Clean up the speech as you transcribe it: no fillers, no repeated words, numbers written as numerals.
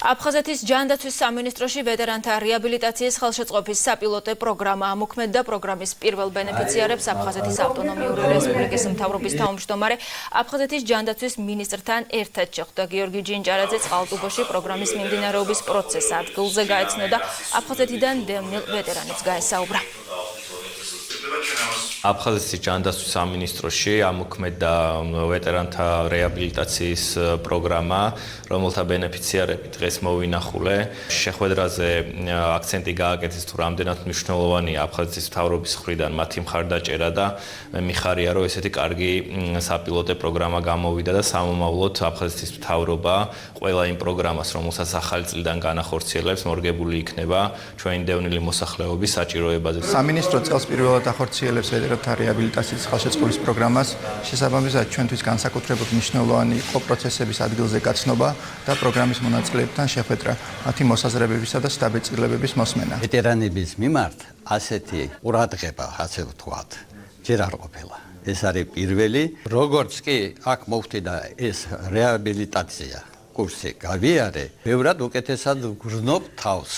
აფხაზეთის ჯანდაცვის სამინისტროში ვეტერანთა რეაბილიტაციის ხელშეწყობის საპილოტო პროგრამა ამოქმედდა. პროგრამის პირველ ბენეფიციარებს აფხაზეთის ავტონომიური რესპუბლიკის მთავრობის თავმჯდომარე აფხაზეთის ჯანდაცვის მინისტრთან ერთად შეხვდა. გიორგი ჯინჯარაძე წყალტუბოში პროგრამის მიმდინარეობის პროცესს ადგილზე გაეცნო და აფხაზეთიდან დევნილ ვეტერანებს გაესაუბრა. აფხაზეთის ჯანდაცვის სამინისტროში ამოქმედდა ვეტერანთა რეაბილიტაციის პროგრამა, რომელთა ბენეფიციარები დღეს მოვინახულე. შეხვედრაზე აქცენტი გააკეთეს თუ რამდენად მნიშვნელოვანია აფხაზეთის მთავრობის მხრიდან მათი მხარდაჭერა და მე მიხარია, რომ ესეთი კარგი საპილოტო პროგრამა გამოვიდა და სამომავლოდ აფხაზეთის მთავრობა ყველა იმ პროგრამას, რომელსაც ახალი წლიდან განახორციელებს, მორგებული იქნება ჩვენი დევნილი მოსახლეობის საჭიროებაზე. სამინისტრო წელს პირველად ახორციელებს ვეტერანთა რეაბილიტაციის ხელშეწყობის პროგრამას. შესაბამისად, ჩვენთვის განსაკუთრებით მნიშვნელოვანი იყო პროცესების ადგილზე გაცნობა და პროგრამის მონაწილეებთან შეხვედრა, მათი მოსაზრებებისა და შთაბეჭდილებების მოსმენა. ვეტერანების მიმართ ასეთი ყურადღება, ასე ვთქვათ, ჯერ არ ყოფილა. ეს არის პირველი, როგორც კი აქ მოვხდი და ეს რეაბილიტაცია კურსი გავიარე, ბევრად უკეთესად ვგრძნობ თავს.